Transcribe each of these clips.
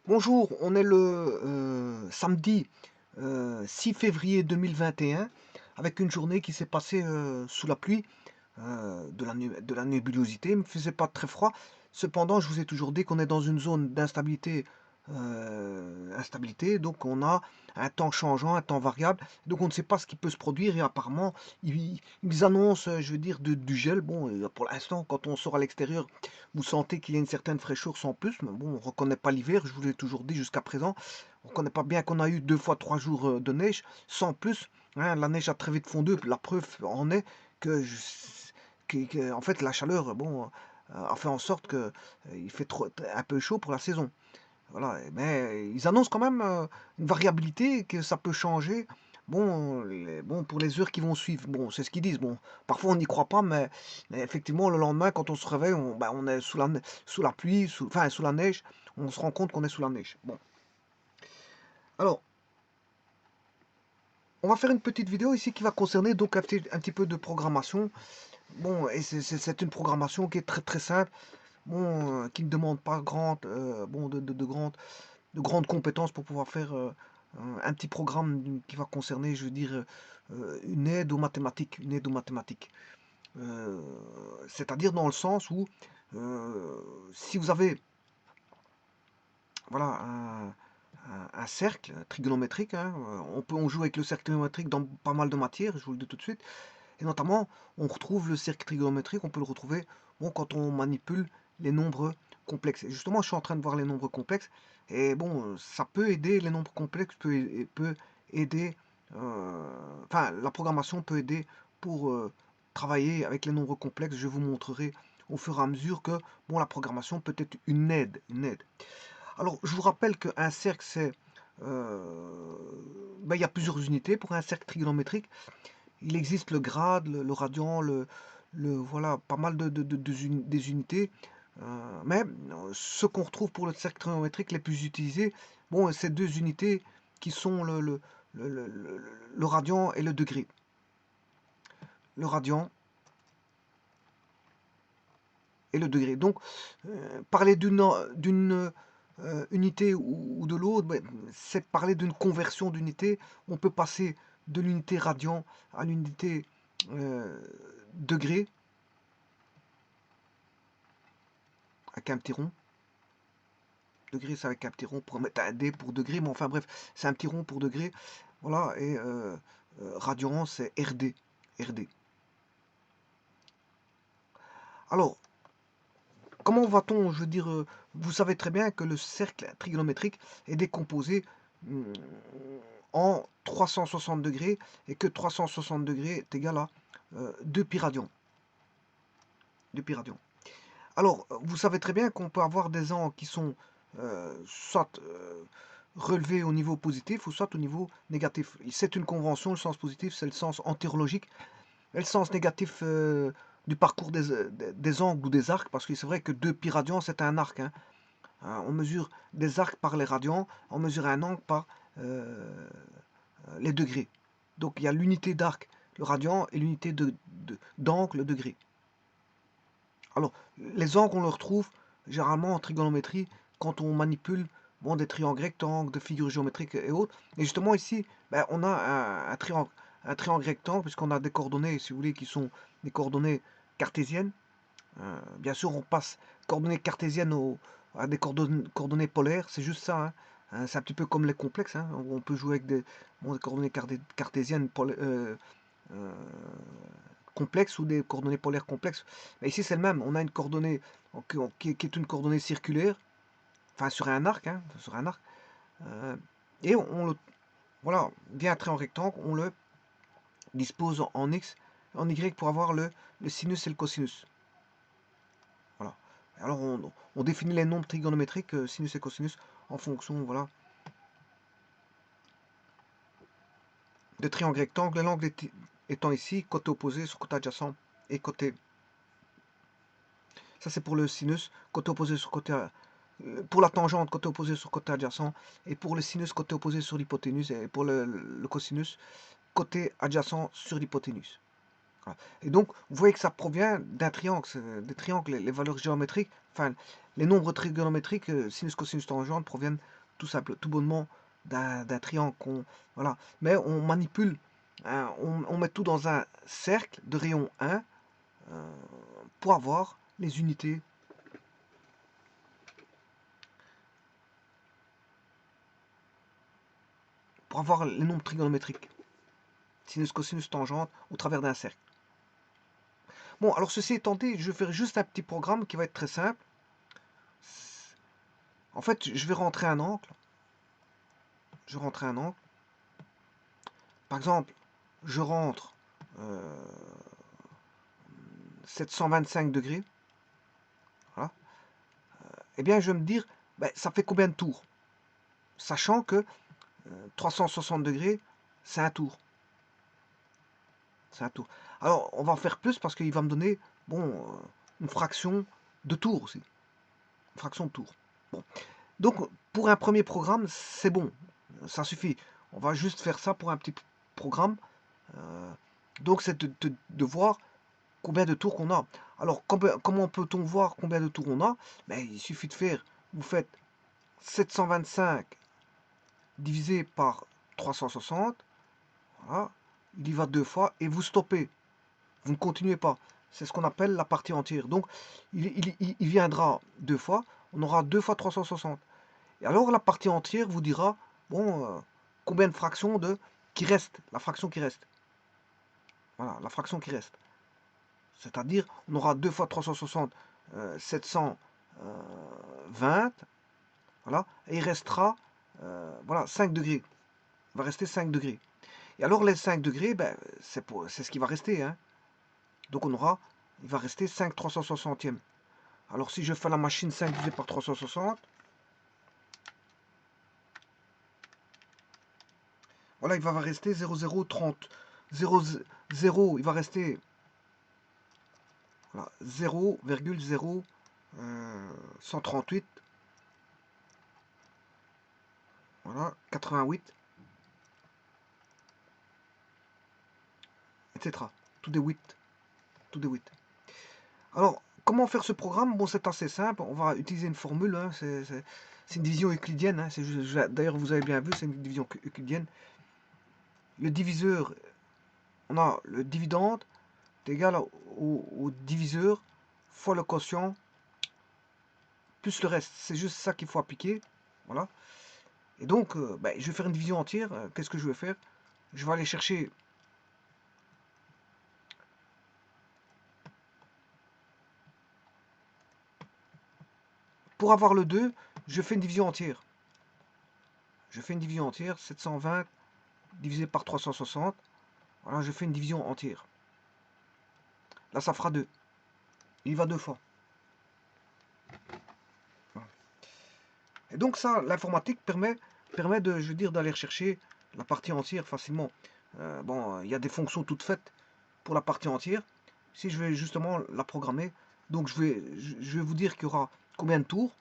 Bonjour, on est le samedi 6 février 2021 avec une journée qui s'est passée sous la pluie, de la nébulosité. Il ne faisait pas très froid. Cependant, je vous ai toujours dit qu'on est dans une zone d'instabilité, donc on a un temps changeant, un temps variable. Donc on ne sait pas ce qui peut se produire et apparemment ils annoncent, je veux dire, du gel. Bon, pour l'instant, quand on sort à l'extérieur, vous sentez qu'il y a une certaine fraîcheur sans plus, mais bon, on ne reconnaît pas l'hiver, je vous l'ai toujours dit jusqu'à présent. On ne reconnaît pas bien qu'on a eu 2 fois 3 jours de neige, sans plus. Hein, la neige a très vite fondu, la preuve en est que, en fait, la chaleur, bon, a fait en sorte que il fait un peu chaud pour la saison. Voilà, mais ils annoncent quand même une variabilité, que ça peut changer. Bon, bon, pour les heures qui vont suivre, bon, c'est ce qu'ils disent. Bon, parfois on n'y croit pas, mais effectivement, le lendemain, quand on se réveille, on est sous la pluie, enfin sous la neige. On se rend compte qu'on est sous la neige. Bon, alors, on va faire une petite vidéo ici qui va concerner donc un petit peu de programmation. Bon, et c'est une programmation qui est très très simple. Bon, qui ne demande pas bon, de grandes compétences pour pouvoir faire un petit programme qui va concerner, je veux dire, une aide aux mathématiques. Une aide aux mathématiques. Euh, C'est-à-dire dans le sens où, si vous avez voilà, un cercle trigonométrique, hein, on joue avec le cercle trigonométrique dans pas mal de matières, je vous le dis tout de suite, et notamment, on retrouve le cercle trigonométrique, on peut le retrouver bon, quand on manipule les nombres complexes. Et justement, je suis en train de voir les nombres complexes, et bon, ça peut aider, les nombres complexes peut aider, enfin, la programmation peut aider pour travailler avec les nombres complexes. Je vous montrerai au fur et à mesure que bon, la programmation peut être une aide. Une aide. Alors, je vous rappelle qu'un cercle, ben, il y a plusieurs unités pour un cercle trigonométrique. Il existe le grade, le radian, voilà, pas mal des unités. Mais ce qu'on retrouve pour le cercle trigonométrique les plus utilisés, bon, c'est deux unités qui sont le radian et le degré. Le radian et le degré. Donc, parler d'une unité ou de l'autre, ben, c'est parler d'une conversion d'unité. On peut passer de l'unité radian à l'unité euh, degré, avec un petit rond. Degré, c'est avec un petit rond pour mettre un D pour degré, mais enfin bref, c'est un petit rond pour degré. Voilà, et radian, c'est RD. RD. Alors, comment va-t-on, je veux dire, vous savez très bien que le cercle trigonométrique est décomposé hum, en 360 degrés et que 360 degrés est égal à 2 pi radians. 2 pi radians. Alors, vous savez très bien qu'on peut avoir des angles qui sont soit relevés au niveau positif ou soit au niveau négatif. C'est une convention, le sens positif, c'est le sens entérologique, et le sens négatif du parcours des angles ou des arcs, parce que c'est vrai que 2 pi radians, c'est un arc. Hein. On mesure des arcs par les radians, on mesure un angle par les degrés. Donc il y a l'unité d'arc, le radian, et l'unité d'angle, le degré. Alors, les angles, on les retrouve généralement en trigonométrie quand on manipule bon, des triangles rectangles, des figures géométriques et autres. Et justement ici, ben, on a un triangle rectangle, puisqu'on a des coordonnées, si vous voulez, qui sont des coordonnées cartésiennes. Bien sûr, on passe coordonnées cartésiennes à des coordonnées polaires, c'est juste ça. Hein. C'est un petit peu comme les complexes. Hein. On peut jouer avec bon, des coordonnées cartésiennes euh, complexes ou des coordonnées polaires complexes. Mais ici, c'est le même. On a une coordonnée qui est une coordonnée circulaire, enfin sur un arc, hein, sur un arc. Euh, et voilà, via un trait en rectangle, on le dispose en x, en y pour avoir le sinus et le cosinus. Voilà. Alors on définit les nombres trigonométriques, sinus et cosinus, en fonction, voilà, de triangle rectangle. L'angle étant ici, côté opposé sur côté adjacent et côté. Ça c'est pour le sinus, côté opposé sur côté. Pour la tangente, côté opposé sur côté adjacent. Et pour le sinus, côté opposé sur l'hypoténuse. Et pour le cosinus, côté adjacent sur l'hypoténuse. Voilà. Et donc, vous voyez que ça provient d'un triangle. Des triangles, les valeurs géométriques, enfin, les nombres trigonométriques, sinus, cosinus, tangente, proviennent tout simple, tout bonnement d'un triangle. Voilà. Mais on manipule, hein, on met tout dans un cercle de rayon 1 pour avoir les unités. Pour avoir les nombres trigonométriques. Sinus, cosinus, tangente au travers d'un cercle. Bon, alors ceci étant dit, je vais faire juste un petit programme qui va être très simple. En fait, je vais rentrer un angle. Je vais rentrer un angle. Par exemple, je rentre 725 degrés. Voilà. Eh bien, je vais me dire, ben, ça fait combien de tours? Sachant que 360 degrés, c'est un tour. C'est un tour. Alors, on va en faire plus parce qu'il va me donner, bon, une fraction de tour aussi. Une fraction de tour. Bon. Donc, pour un premier programme, c'est bon. Ça suffit. On va juste faire ça pour un petit programme. Donc, c'est de voir combien de tours qu'on a. Alors, comment peut-on voir combien de tours on a? Ben, il suffit de faire, vous faites 725 divisé par 360. Voilà. Il y va 2 fois et vous stoppez. Vous ne continuez pas. C'est ce qu'on appelle la partie entière. Donc, il viendra 2 fois. On aura 2 fois 360. Et alors, la partie entière vous dira, bon, combien de fractions qui reste, la fraction qui reste. Voilà, la fraction qui reste. C'est-à-dire, on aura 2 fois 360, 720. Voilà, et il restera, voilà, 5 degrés. Il va rester 5 degrés. Et alors, les 5 degrés, ben, c'est ce qui va rester. Hein. Donc, il va rester 5 360e. Alors, si je fais la machine 5 divisé par 360, voilà, il va rester 0,030. 0, il va rester voilà, 0,0138. Voilà, 88, etc. Tout des 8. Tout des 8. Alors, comment faire ce programme? Bon, c'est assez simple. On va utiliser une formule. Hein, c'est une division euclidienne. Hein, d'ailleurs, vous avez bien vu, c'est une division euclidienne. Le diviseur, on a le dividende est égal au diviseur fois le quotient plus le reste. C'est juste ça qu'il faut appliquer. Voilà. Et donc, ben, je vais faire une division entière. Qu'est-ce que je vais faire? Je vais aller chercher pour avoir le 2, je fais une division entière. Je fais une division entière, 720 divisé par 360. Voilà, je fais une division entière. Là, ça fera 2. Il va 2 fois. Voilà. Et donc ça, l'informatique permet de, je veux dire, d'aller chercher la partie entière facilement. Bon, il y a des fonctions toutes faites pour la partie entière. Si je vais justement la programmer, donc je vais vous dire qu'il y aura combien de tours.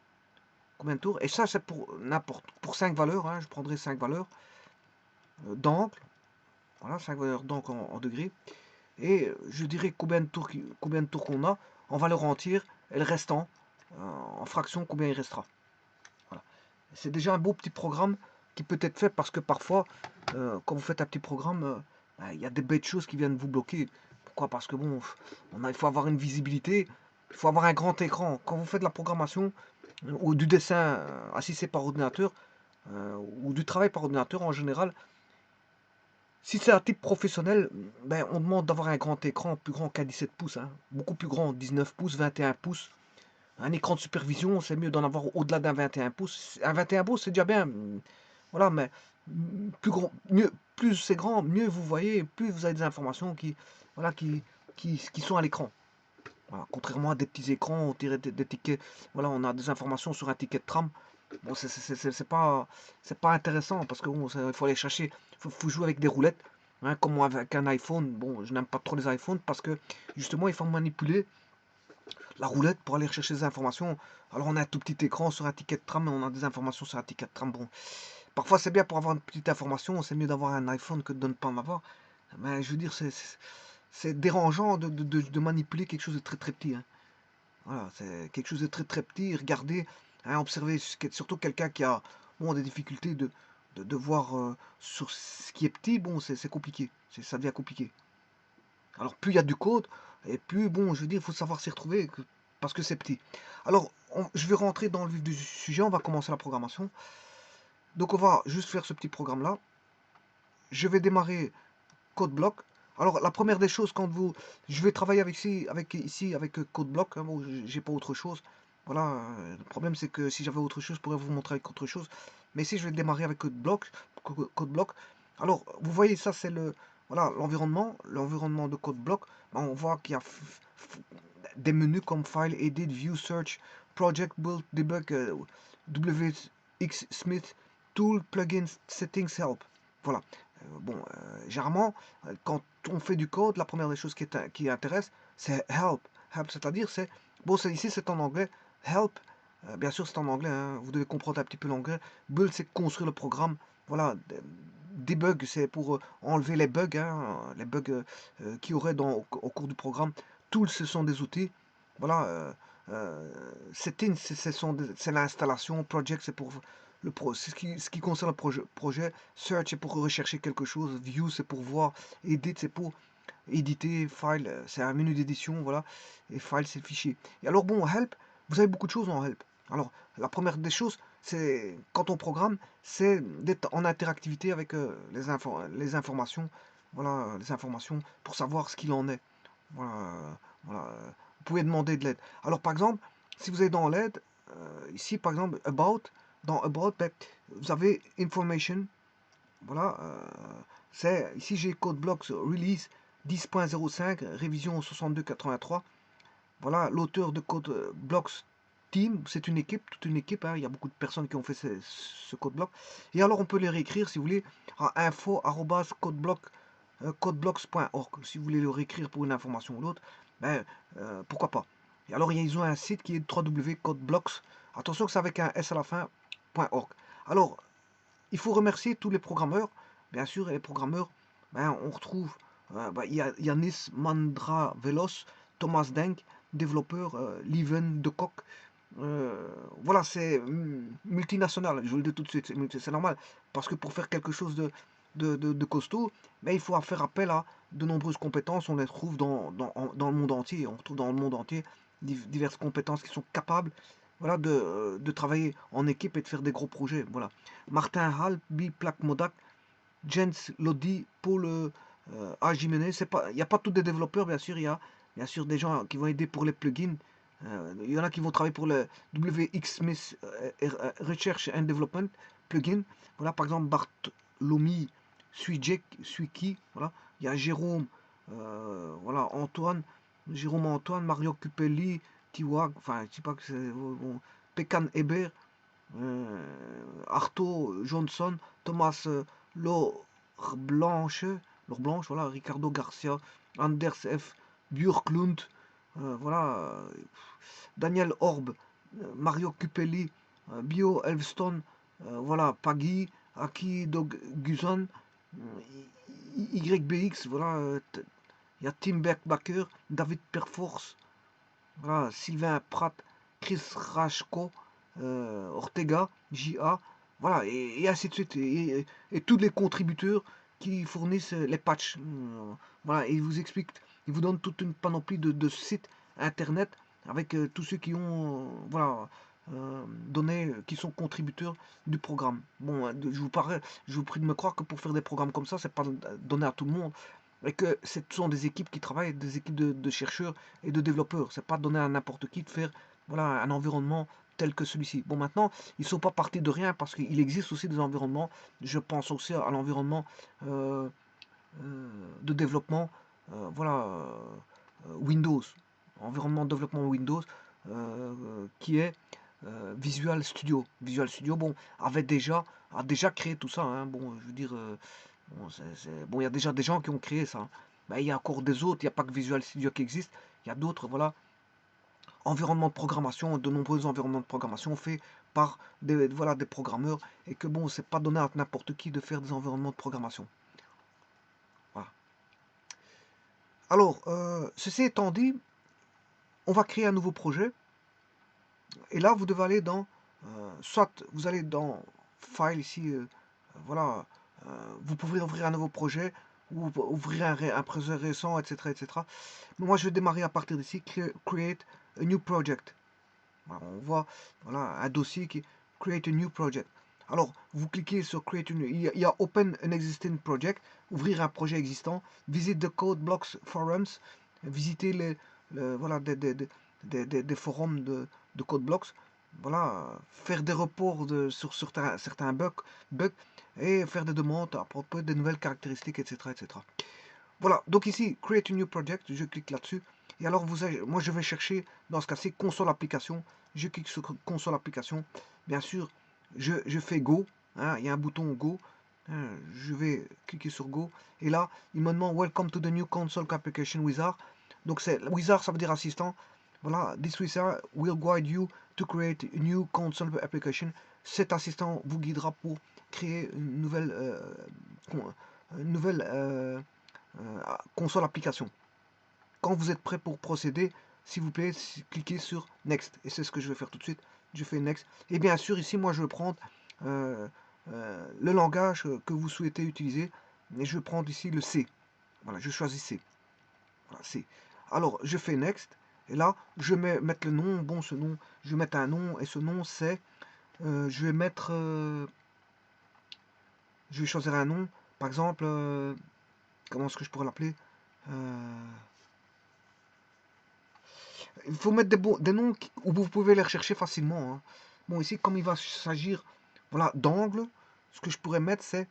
Combien de tours. Et ça, c'est pour n'importe, pour 5 valeurs. Hein, je prendrai 5 valeurs d'angle. Voilà, 5 valeurs d'angle en degrés. Et je dirais combien de tours qu'on a en valeur entière et le restant en fraction, combien il restera. Voilà. C'est déjà un beau petit programme qui peut être fait parce que parfois, quand vous faites un petit programme, il y a des bêtes choses qui viennent vous bloquer. Pourquoi? Parce que bon, il faut avoir une visibilité, il faut avoir un grand écran. Quand vous faites de la programmation ou du dessin assisté par ordinateur ou du travail par ordinateur en général, si c'est un type professionnel, ben, on demande d'avoir un grand écran plus grand qu'un 17 pouces, hein, beaucoup plus grand, 19 pouces, 21 pouces. Un écran de supervision, c'est mieux d'en avoir au-delà d'un 21 pouces. Un 21 pouces, c'est déjà bien. Voilà, mais plus grand, mieux, plus c'est grand, mieux vous voyez, plus vous avez des informations voilà, qui sont à l'écran. Voilà, contrairement à des petits écrans, on tire des tickets. Voilà, on a des informations sur un ticket de tram. Bon, c'est pas intéressant parce que bon, il faut aller chercher, faut jouer avec des roulettes. Hein, comme moi avec un iPhone. Bon, je n'aime pas trop les iPhones parce que justement, il faut manipuler la roulette pour aller chercher des informations. Alors, on a un tout petit écran sur un ticket de tram, mais on a des informations sur un ticket de tram. Bon, parfois c'est bien pour avoir une petite information. C'est mieux d'avoir un iPhone que de ne pas en avoir. Mais je veux dire, c'est dérangeant de manipuler quelque chose de très très petit. Hein. Voilà, c'est quelque chose de très très petit. Regardez, hein, observez surtout quelqu'un qui a bon, des difficultés de voir sur ce qui est petit, bon, c'est compliqué. Ça devient compliqué. Alors, plus il y a du code, et plus, bon, je veux dire, il faut savoir s'y retrouver, parce que c'est petit. Alors, je vais rentrer dans le vif du sujet, on va commencer la programmation. Donc, on va juste faire ce petit programme-là. Je vais démarrer CodeBlock. Alors, la première des choses, je vais travailler avec CodeBlock, hein, bon, j'ai pas autre chose. Voilà, le problème c'est que si j'avais autre chose, je pourrais vous montrer avec autre chose. Mais ici, je vais démarrer avec CodeBlock. Alors, vous voyez, ça c'est voilà, l'environnement de CodeBlock. Ben, on voit qu'il y a des menus comme File, Edit, View, Search, Project, Build, Debug, WX Smith, Tool, Plugins, Settings, Help. Voilà. Bon, généralement, quand on fait du code, la première des choses qui intéresse, c'est help. Help, c'est-à-dire, bon, ici c'est en anglais. Help, bien sûr, c'est en anglais. Hein, vous devez comprendre un petit peu l'anglais. Build, c'est construire le programme. Voilà. Debug, c'est pour enlever les bugs qu'il y aurait au cours du programme. Tools, ce sont des outils. Voilà. Settings, c'est l'installation. Project, c'est pour c'est ce qui concerne le projet. Search, c'est pour rechercher quelque chose. View, c'est pour voir. Edit, c'est pour éditer. File, c'est un menu d'édition. Voilà. Et file, c'est le fichier. Et alors, bon, help, vous avez beaucoup de choses en help. Alors, la première des choses, c'est quand on programme, c'est d'être en interactivité avec les informations. Voilà, les informations pour savoir ce qu'il en est. Voilà, voilà. Vous pouvez demander de l'aide. Alors, par exemple, si vous êtes dans l'aide, ici, par exemple, dans About, ben, vous avez Information. Voilà, ici j'ai CodeBlocks Release 10.05, révision 62.83. Voilà, l'auteur de CodeBlocks Team, c'est une équipe, toute une équipe. Hein, il y a beaucoup de personnes qui ont fait ce CodeBlock. Et alors, on peut les réécrire, si vous voulez, à info@codeblocks.org. Si vous voulez le réécrire pour une information ou l'autre, ben, pourquoi pas. Et alors, ils ont un site qui est www.codeblocks. Attention que c'est avec un S à la fin, .org. Alors, il faut remercier tous les programmeurs. Bien sûr, et les programmeurs, ben, on retrouve, il y a Yanis Mandravelos, Thomas Denk, développeur, Lieven de Kock. Voilà, c'est multinational, je vous le dis tout de suite, c'est normal. Parce que pour faire quelque chose de costaud, ben, il faut faire appel à de nombreuses compétences. On les trouve dans le monde entier. On retrouve dans le monde entier diverses compétences qui sont capables, voilà, de travailler en équipe et de faire des gros projets. Voilà. Martin Hall, Biplak Modak, Jens Lodi, Paul A. Jiménez. Il n'y a pas tous des développeurs, bien sûr. Il y a bien sûr des gens qui vont aider pour les plugins. Il y en a qui vont travailler pour le WX Smith Research and Development plugin. Voilà, par exemple, Bartholomy Suiki. Voilà. Il y a Jérôme, voilà, Antoine, Mario Cupelli, Tiwag, enfin, je sais pas que c'est. Bon, Pekan Eber, Arto Johnson, Thomas Laure Blanche, voilà, Ricardo Garcia, Anders F. Björklund, voilà, Daniel Orb, Mario Cupelli, Bio Elvston, voilà, Paggy, Aki Guzan, YBX, voilà, il y a Tim Beckbacker, David Perforce, voilà, Sylvain Pratt, Chris Rachko, Ortega, JA, voilà, et ainsi de suite, et tous les contributeurs qui fournissent les patchs. Voilà, et ils vous donnent toute une panoplie de sites internet avec tous ceux qui ont, voilà, donné, qui sont contributeurs du programme. Bon, je vous prie de me croire que pour faire des programmes comme ça, c'est pas donné à tout le monde. Et que ce sont des équipes qui travaillent, des équipes de chercheurs et de développeurs. C'est pas donné à n'importe qui de faire, voilà, un environnement tel que celui-ci. Bon, maintenant, ils ne sont pas partis de rien parce qu'il existe aussi des environnements. Je pense aussi à l'environnement de développement, voilà, Windows, environnement de développement Windows, qui est Visual Studio. Visual Studio, bon, a déjà créé tout ça. Hein, bon, je veux dire, bon, bon, il y a déjà des gens qui ont créé ça. Hein. Ben, il y a encore des autres. Il n'y a pas que Visual Studio qui existe. Il y a d'autres, voilà, environnements de programmation, de nombreux environnements de programmation faits par voilà, des programmeurs, et que bon, c'est pas donné à n'importe qui de faire des environnements de programmation. Voilà. Alors, ceci étant dit, on va créer un nouveau projet, et là, vous devez aller soit vous allez dans file ici, voilà, vous pouvez ouvrir un nouveau projet ou ouvrir un projet récent, etc., etc. Mais moi, je vais démarrer à partir d'ici, create a new project. Voilà, on voit voilà, un dossier qui est create a new project. Alors, vous cliquez sur create il y a open an existing project, ouvrir un projet existant, visit the code blocks forums, visiter voilà, des forums de code blocks, voilà, faire des reports sur certains bugs et faire des demandes à propos des nouvelles caractéristiques, etc., etc. Voilà, donc ici, Create a New Project, je clique là-dessus. Et alors, moi, je vais chercher, dans ce cas-ci, console application. Je clique sur console application. Bien sûr, je fais Go. Hein, il y a un bouton Go. Hein, je vais cliquer sur Go. Et là, il me demande Welcome to the new console application wizard. Donc, wizard, ça veut dire assistant. Voilà, this wizard will guide you to create a new console application. Cet assistant vous guidera pour créer une nouvelle console application. Quand vous êtes prêt pour procéder, s'il vous plaît, cliquez sur Next. Et c'est ce que je vais faire tout de suite. Je fais Next. Et bien sûr, ici, moi, je vais prendre le langage que vous souhaitez utiliser. Et je vais prendre ici le C. Voilà, je choisis C. Voilà, C. Alors, je fais Next. Et là, je vais mettre le nom. Bon, ce nom, je vais mettre un nom. Et ce nom, c'est... je vais mettre... je vais choisir un nom. Par exemple, comment est-ce que je pourrais l'appeler il faut mettre des noms où vous pouvez les rechercher facilement. Hein. Bon, ici, comme il va s'agir voilà, d'angle, ce que je pourrais mettre, c'est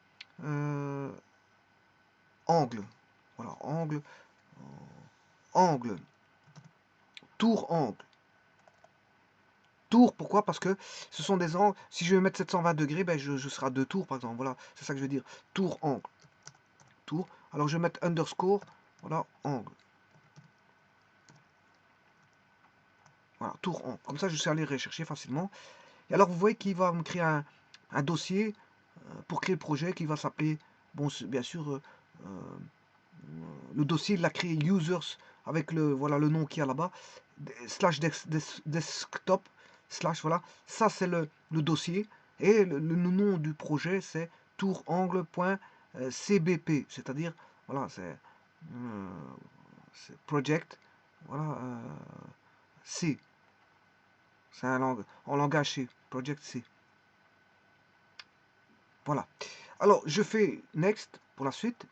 angle. Voilà, angle, angle, tour, angle. Tour, pourquoi? Parce que ce sont des angles. Si je vais mettre 720 degrés, ben je serai à 2 tours, par exemple. Voilà, c'est ça que je veux dire. Tour, angle. Tour. Alors, je vais mettre underscore. Voilà, angle. Voilà, tour, angle. Comme ça, je sais aller rechercher facilement. Et alors, vous voyez qu'il va me créer un dossier pour créer le projet qui va s'appeler, bon, bien sûr, le dossier, il a créé users avec voilà, le nom qu'il y a là-bas, slash desktop, slash, voilà, ça c'est le dossier, et le nom du projet c'est tourangle.cbp, c'est-à-dire, voilà, c'est project, voilà, C, c'est en langage C, project C. Voilà. Alors, je fais Next pour la suite.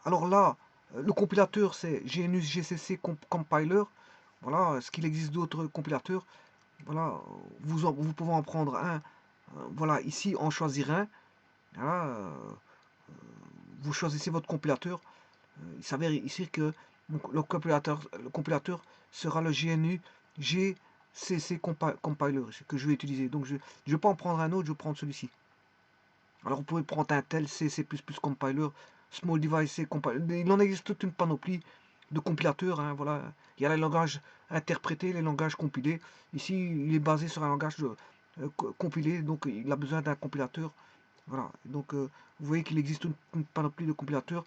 Alors là, le compilateur, c'est GNU GCC Compiler. Voilà, est-ce qu'il existe d'autres compilateurs? Voilà, vous pouvez en prendre un. Voilà, ici, en choisir un. Voilà, vous choisissez votre compilateur. Il s'avère ici que le compilateur sera le GNU GCC Compiler que je vais utiliser. Donc, je ne vais pas en prendre un autre, je vais prendre celui-ci. Alors vous pouvez prendre un tel C++ compiler, Small Device C compiler. Il en existe toute une panoplie de compilateurs. Hein, voilà. Il y a les langages interprétés, les langages compilés. Ici, il est basé sur un langage compilé, donc il a besoin d'un compilateur. Voilà. Donc vous voyez qu'il existe une panoplie de compilateurs.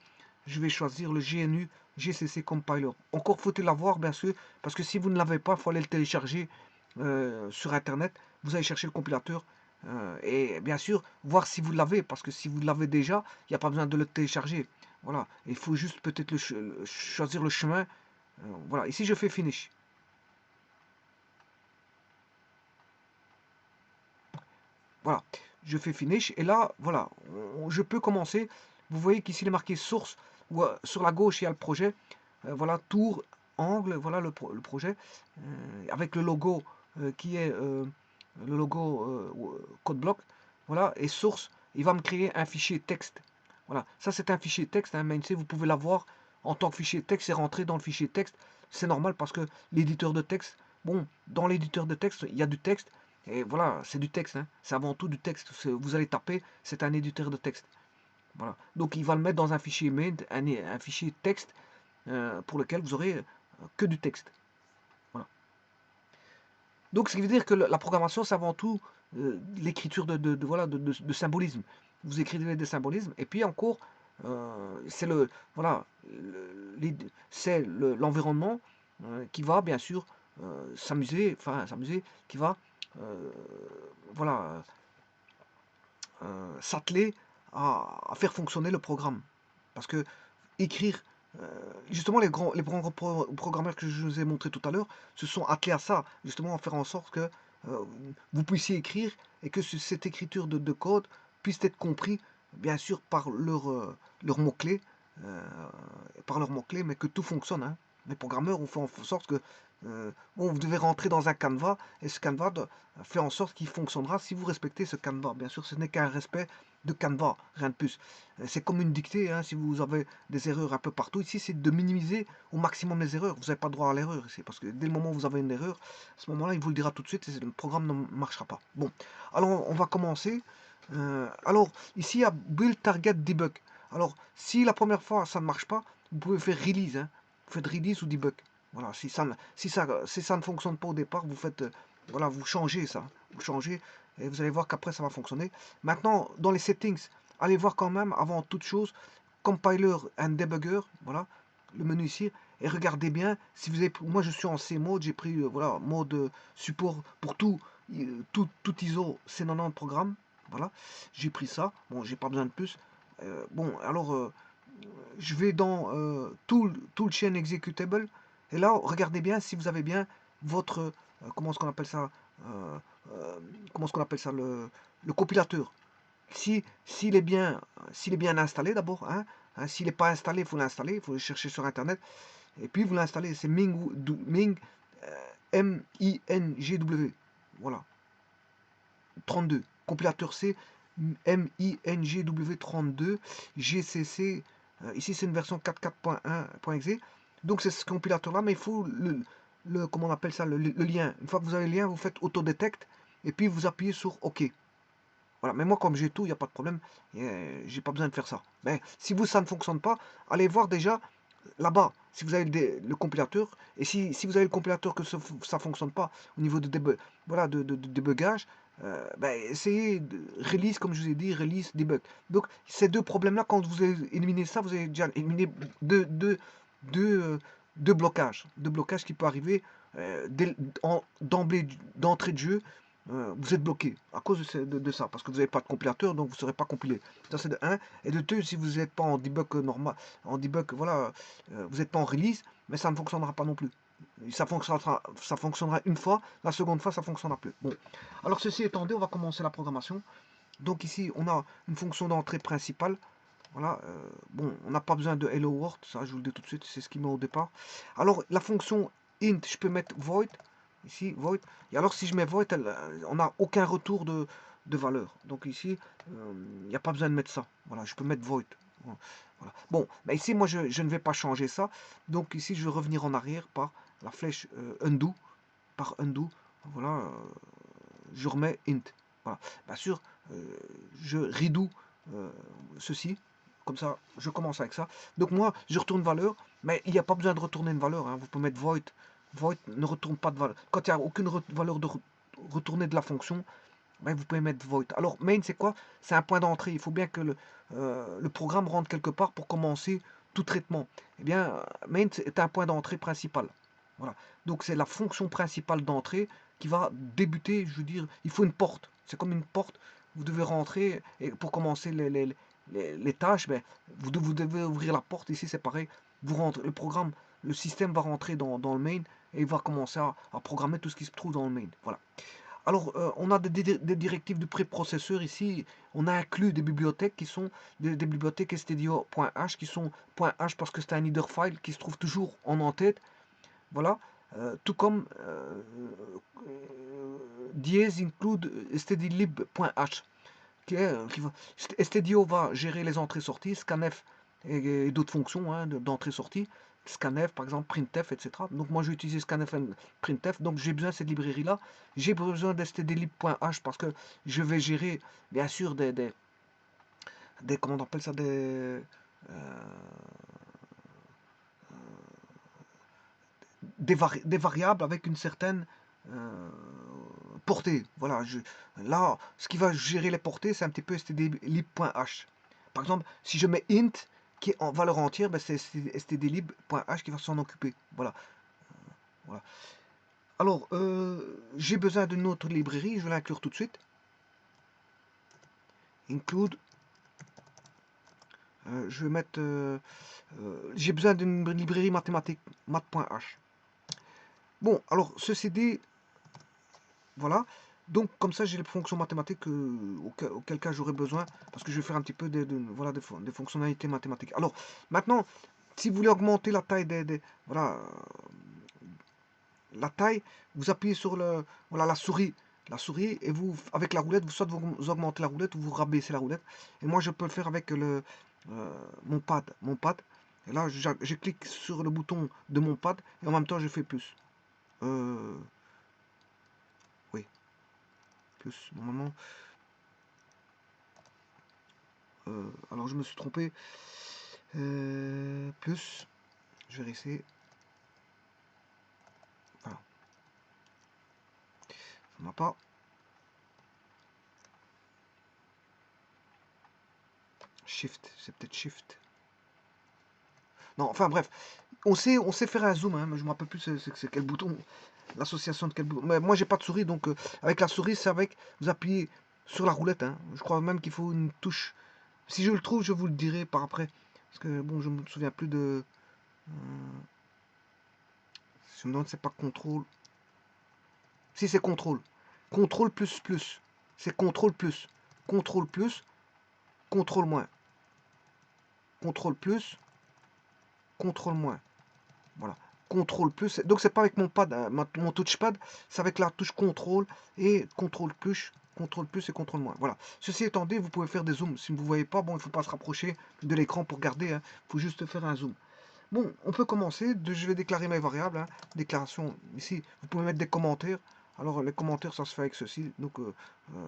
Je vais choisir le GNU GCC Compiler. Encore faut-il l'avoir, bien sûr, parce que si vous ne l'avez pas, il faut aller le télécharger sur Internet. Vous allez chercher le compilateur. Et bien sûr, voir si vous l'avez, parce que si vous l'avez déjà, il n'y a pas besoin de le télécharger. Voilà, il faut juste peut-être choisir le chemin. Voilà, ici je fais Finish. Voilà, je fais Finish, et là, voilà, je peux commencer. Vous voyez qu'ici il est marqué Source, ou sur la gauche il y a le projet. Voilà, tour, angle, voilà le projet, avec le logo qui est le logo CodeBlock, voilà, et source, il va me créer un fichier texte. Voilà, ça c'est un fichier texte, hein, mainc, vous pouvez l'avoir en tant que fichier texte, c'est rentré dans le fichier texte, c'est normal parce que l'éditeur de texte, bon, dans l'éditeur de texte, il y a du texte, et voilà, c'est du texte, hein, c'est avant tout du texte, vous allez taper, c'est un éditeur de texte. Voilà, donc il va le mettre dans un fichier main, un fichier texte, pour lequel vous aurez que du texte. Donc, ce qui veut dire que la programmation, c'est avant tout l'écriture voilà, de symbolisme. Vous écrivez des symbolismes, et puis encore, c'est voilà, c'est l'environnement qui va bien sûr s'amuser, qui va voilà, s'atteler à faire fonctionner le programme. Parce que écrire, justement, les grands programmeurs que je vous ai montré tout à l'heure se sont attelés à ça, justement, à faire en sorte que vous puissiez écrire et que cette écriture de code puisse être compris, bien sûr, par leurs mots-clés, mais que tout fonctionne, hein. Les programmeurs ont fait en sorte que bon, vous devez rentrer dans un canevas et ce canevas fait en sorte qu'il fonctionnera si vous respectez ce canevas. Bien sûr, ce n'est qu'un respect de canevas, rien de plus. C'est comme une dictée, hein, si vous avez des erreurs un peu partout. Ici, c'est de minimiser au maximum les erreurs. Vous n'avez pas droit à l'erreur ici, parce que dès le moment où vous avez une erreur, à ce moment-là, il vous le dira tout de suite et le programme ne marchera pas. Bon, alors on va commencer. Alors, ici, il y a Build Target Debug. Alors, si la première fois ça ne marche pas, vous pouvez faire release. Hein. Vous faites release ou debug. Voilà, si ça ne fonctionne pas au départ, vous faites, voilà, vous changez ça. Vous changez et vous allez voir qu'après ça va fonctionner. Maintenant, dans les settings, allez voir quand même, avant toute chose, Compiler and Debugger, voilà, le menu ici, et regardez bien, si vous avez, moi je suis en C mode, j'ai pris, voilà, mode support pour tout ISO C90 programme, voilà, j'ai pris ça, bon, j'ai pas besoin de plus. Bon, alors, je vais dans Tool Chain Executable, et là, regardez bien si vous avez bien votre, comment est-ce qu'on appelle ça, euh, comment est-ce qu'on appelle ça, le compilateur. S'il est bien installé d'abord, hein, s'il n'est pas installé, il faut l'installer, il faut le chercher sur internet, et puis vous l'installez, c'est Ming, M-I-N-G-W, voilà, 32, compilateur C, MINGW32, GCC, ici c'est une version 4.4.1.exe, donc c'est ce compilateur-là, mais il faut comment on appelle ça, le lien. Une fois que vous avez le lien, vous faites autodetect, et puis vous appuyez sur OK. Voilà, mais moi comme j'ai tout, il n'y a pas de problème, j'ai pas besoin de faire ça. Mais si vous ça ne fonctionne pas, allez voir déjà là-bas si vous avez le compilateur, et si vous avez le compilateur que ça ne fonctionne pas au niveau de voilà, de débugage, ben, essayez de release, comme je vous ai dit, release, debug. Donc ces deux problèmes-là, quand vous avez éliminé ça, vous avez déjà éliminé deux blocages. Deux blocages qui peuvent arriver d'entrée de jeu. Vous êtes bloqué à cause de ça, parce que vous n'avez pas de compilateur, donc vous ne serez pas compilé. Ça c'est de 1. Et de 2, si vous n'êtes pas en debug normal, en debug, voilà, vous n'êtes pas en release, mais ça ne fonctionnera pas non plus. Ça fonctionnera une fois, la seconde fois ça ne fonctionnera plus. Bon, alors ceci étant dit, on va commencer la programmation. Donc ici, on a une fonction d'entrée principale. Voilà, bon, on n'a pas besoin de hello world, ça je vous le dis tout de suite, c'est ce qu'il met au départ. Alors la fonction int, je peux mettre void, ici, void. Et alors si je mets void, on n'a aucun retour de valeur. Donc ici, il n'y a pas besoin de mettre ça. Voilà, je peux mettre void. Voilà. Bon, mais ici, moi, je ne vais pas changer ça. Donc ici, je vais revenir en arrière par la flèche undo. Par undo, voilà, je remets int. Voilà. Bien sûr, je redo ceci. Comme ça, je commence avec ça. Donc moi, je retourne valeur, mais il n'y a pas besoin de retourner une valeur. Hein. Vous pouvez mettre void. Void ne retourne pas de valeur. Quand il n'y a aucune valeur de retourner de la fonction, ben, vous pouvez mettre void. Alors, main, c'est quoi? C'est un point d'entrée. Il faut bien que le programme rentre quelque part pour commencer tout traitement. Eh bien, main est un point d'entrée principal. Voilà. Donc, c'est la fonction principale d'entrée qui va débuter. Je veux dire, il faut une porte. C'est comme une porte. Vous devez rentrer et pour commencer les tâches, ben, vous devez ouvrir la porte. Ici, c'est pareil. Vous rentrez, le programme, le système va rentrer dans le main et il va commencer à programmer tout ce qui se trouve dans le main. Voilà. Alors, on a des directives de préprocesseur ici. On a inclus des bibliothèques qui sont des bibliothèques stdio.h qui sont .h parce que c'est un header file qui se trouve toujours en en-tête. Voilà. Tout comme dièse include stdlib.h stdio va gérer les entrées-sorties, scanf et d'autres fonctions hein, d'entrée-sortie. Scanf, par exemple, printf, etc. Donc moi, j'ai utilisé scanf et printf, donc j'ai besoin de cette librairie-là. J'ai besoin d'stdlib.h parce que je vais gérer, bien sûr, comment on appelle ça, des variables avec une certaine portée. Voilà, là, ce qui va gérer les portées, c'est un petit peu stdlib.h. Par exemple, si je mets int qui est en valeur entière, ben c'est stdlib.h qui va s'en occuper. Voilà. Voilà. Alors, j'ai besoin d'une autre librairie, je vais l'inclure tout de suite. include. Je vais mettre, j'ai besoin d'une librairie mathématique, math.h. Bon, alors ceci dit, voilà. Donc comme ça, j'ai les fonctions mathématiques auquel cas j'aurai besoin, parce que je vais faire un petit peu voilà, des fonctionnalités mathématiques. Alors maintenant, si vous voulez augmenter la taille voilà, la taille, vous appuyez sur voilà, la souris, et vous, avec la roulette, soit vous augmentez la roulette ou vous rabaissez la roulette. Et moi, je peux le faire avec mon pad. Et là, je clique sur le bouton de mon pad et en même temps, je fais plus. Oui, plus, normalement. Alors, je me suis trompé. Plus, je vais essayer. Voilà, ça m'a pas. Shift, c'est peut-être Shift. Non, enfin bref, on sait faire un zoom, hein, mais je me rappelle plus c'est quel bouton, l'association de quel bouton. Mais moi j'ai pas de souris, donc avec la souris c'est avec, vous appuyez sur la roulette, hein. Je crois même qu'il faut une touche. Si je le trouve, je vous le dirai par après, parce que bon, je me souviens plus de. Je me demande c'est pas contrôle. Si c'est contrôle, contrôle plus plus, c'est contrôle plus, contrôle plus, contrôle moins, contrôle plus, contrôle moins. Voilà. Contrôle plus. Donc c'est pas avec mon pad, hein, mon touchpad, c'est avec la touche contrôle et contrôle plus et contrôle moins. Voilà. Ceci étant dit, vous pouvez faire des zooms. Si vous ne voyez pas, bon, il ne faut pas se rapprocher de l'écran pour garder. Il faut juste faire un zoom. Bon, on peut commencer. Je vais déclarer mes variables. Déclaration ici. Vous pouvez mettre des commentaires. Alors les commentaires, ça se fait avec ceci. Donc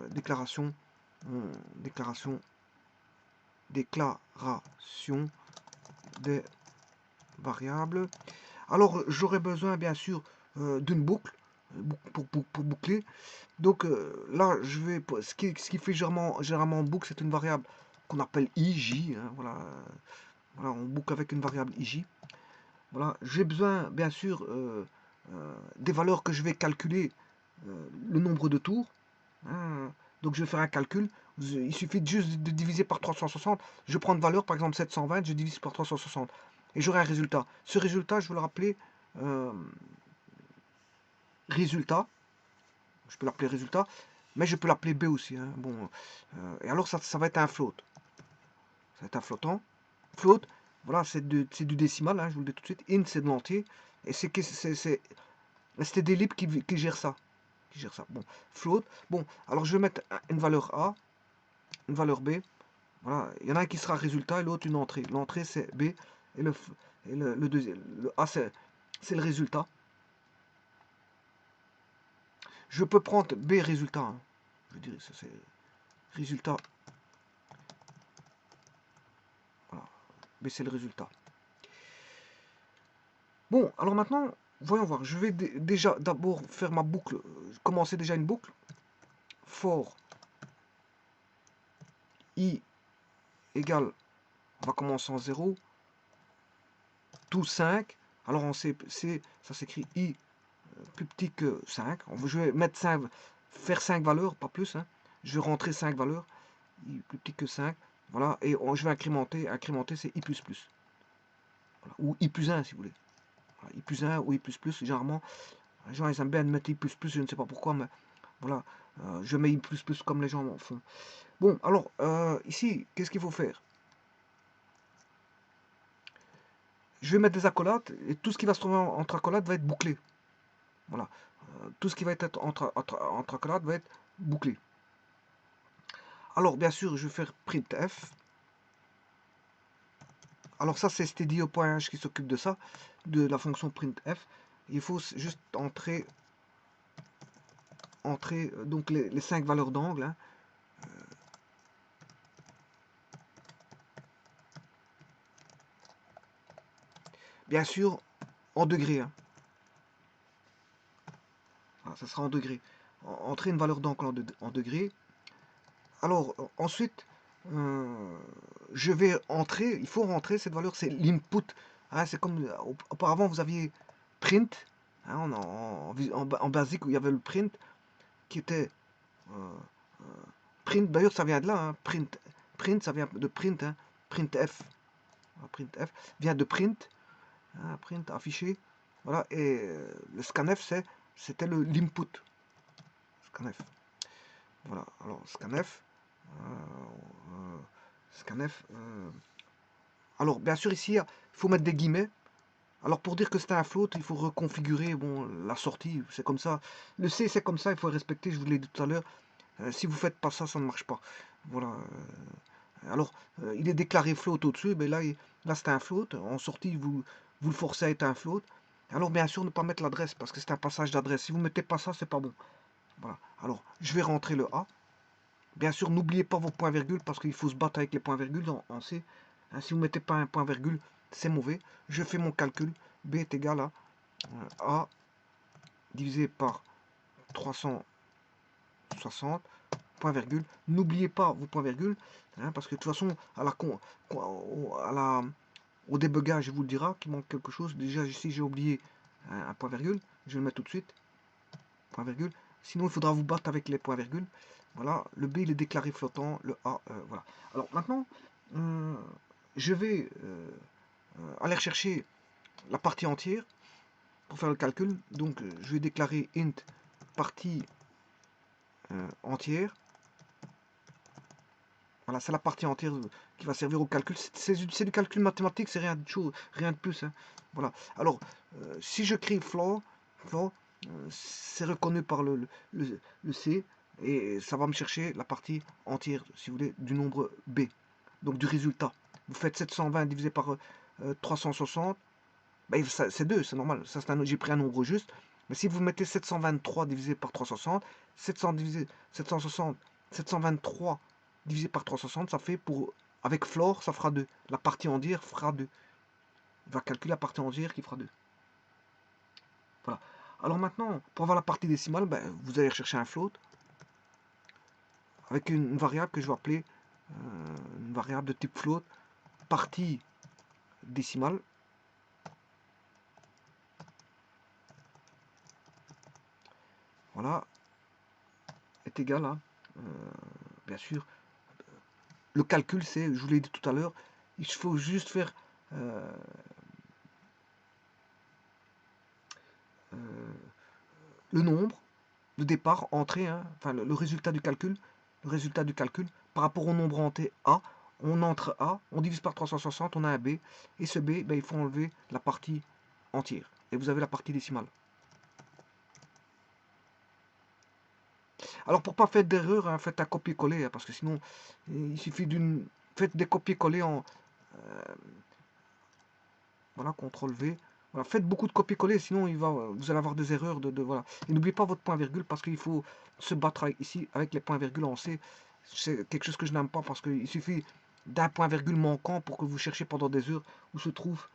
déclaration, déclaration des variables. Alors, j'aurais besoin, bien sûr, d'une boucle pour boucler. Donc, là, ce qui fait généralement boucle, c'est une variable qu'on appelle ij. Hein, voilà, voilà, on boucle avec une variable ij. Voilà, j'ai besoin, bien sûr, des valeurs que je vais calculer, le nombre de tours. Hein. Donc, je vais faire un calcul. Il suffit juste de diviser par 360. Je prends une valeur, par exemple 720, je divise par 360. Et j'aurai un résultat. Ce résultat, je vais le rappeler résultat. Je peux l'appeler résultat, mais je peux l'appeler B aussi. Hein. Bon, et alors, ça va être un float. Ça va être un flottant. Float, voilà, c'est du décimal, hein, je vous le dis tout de suite. Int, c'est de l'entier. Et c'était des libres qui gèrent ça. Bon, float. Bon, alors je vais mettre une valeur A, une valeur B. Voilà, il y en a un qui sera résultat et l'autre une entrée. L'entrée c'est B et le deuxième, le A c'est le résultat. Je peux prendre B résultat. Hein. Je dirais ça c'est résultat. Voilà, B c'est le résultat. Bon, alors maintenant, voyons voir. Je vais déjà d'abord faire ma boucle. Commencer déjà une boucle. For I égale, on va commencer en 0. Tout 5. Alors on sait, ça s'écrit I plus petit que 5. Je vais mettre 5, faire 5 valeurs, pas plus. Hein. Je vais rentrer 5 valeurs. I plus petit que 5. Voilà, et je vais incrémenter. Incrémenter, c'est I++. Voilà. Ou I plus 1, si vous voulez. Voilà, I plus 1 ou I++, généralement. Les gens, ils aiment bien mettre I++, je ne sais pas pourquoi, mais voilà. Je mets I++ comme les gens en font. Bon, alors, ici, qu'est-ce qu'il faut faire? Je vais mettre des accolades, et tout ce qui va se trouver entre accolades va être bouclé. Voilà. Tout ce qui va être entre accolades va être bouclé. Alors, bien sûr, je vais faire printf. Alors ça, c'est stdio.h qui s'occupe de ça, de la fonction printf. Il faut juste entrer donc les 5 valeurs d'angle. Hein. Bien sûr, en degrés. Hein. Voilà, ça sera en degrés. Entrer une valeur d'angle en degrés. Alors, ensuite, je vais entrer, il faut rentrer cette valeur, c'est l'input. Hein, c'est comme auparavant, vous aviez print, hein, en basique, où il y avait le print, qui était Print, d'ailleurs, ça vient de là, hein, print, ça vient de print, hein, printf. Printf vient de print, hein, print, affiché. Voilà, et le scanf, c'était l'input. Scanf. Voilà, alors scanf. Scanf. Alors, bien sûr, ici, il faut mettre des guillemets. Alors, pour dire que c'était un float, il faut reconfigurer bon, la sortie. C'est comme ça. Le C, c'est comme ça, il faut respecter, je vous l'ai dit tout à l'heure. Si vous faites pas ça, ça ne marche pas. Voilà. Alors, il est déclaré float au-dessus, mais là c'est un float. En sortie, vous le forcez à être un float. Alors, bien sûr, ne pas mettre l'adresse, parce que c'est un passage d'adresse. Si vous ne mettez pas ça, c'est pas bon. Voilà. Alors, je vais rentrer le A. Bien sûr, n'oubliez pas vos points-virgules, parce qu'il faut se battre avec les points-virgules en C. Hein, si vous ne mettez pas un point-virgule, c'est mauvais. Je fais mon calcul. B est égal à A divisé par 360. Point virgule. N'oubliez pas vos points virgules, hein, parce que de toute façon, au débugage, il vous le dira qu'il manque quelque chose. Déjà, ici, j'ai oublié un point virgule. Je vais le mettre tout de suite. Point virgule. Sinon, il faudra vous battre avec les points virgules. Voilà, le B, il est déclaré flottant. Le A, voilà. Alors maintenant, je vais aller chercher la partie entière pour faire le calcul. Donc, je vais déclarer int partie entière. Voilà, c'est la partie entière qui va servir au calcul. C'est du calcul mathématique, c'est rien de chose, rien de plus. Hein. Voilà. Alors, si je crée floor, c'est reconnu par le C et ça va me chercher la partie entière, si vous voulez, du nombre B. Donc du résultat. Vous faites 720 divisé par 360, ben, c'est 2, c'est normal. Ça, j'ai pris un nombre juste. Mais si vous mettez 723 divisé par 360, 760, 723 divisé par 360, ça fait avec floor, ça fera 2. La partie entière fera 2. Il va calculer la partie entière qui fera 2. Voilà. Alors maintenant, pour avoir la partie décimale, ben, vous allez rechercher un float avec une variable que je vais appeler une variable de type float, partie décimale. Voilà, est égal à, bien sûr, le calcul, c'est, je vous l'ai dit tout à l'heure, il faut juste faire le nombre de départ, entrée, hein, enfin le résultat du calcul, par rapport au nombre entier A, on entre A, on divise par 360, on a un B, et ce B, ben, il faut enlever la partie entière, et vous avez la partie décimale. Alors pour pas faire d'erreur, hein, faites un copier-coller, hein, parce que sinon, il suffit d'une... Faites des copier-coller en... voilà, CTRL V. Voilà, faites beaucoup de copier-coller, sinon vous allez avoir des erreurs. Voilà. Et n'oubliez pas votre point-virgule, parce qu'il faut se battre ici avec les points-virgules en C. C'est quelque chose que je n'aime pas, parce qu'il suffit d'un point-virgule manquant pour que vous cherchiez pendant des heures où se trouve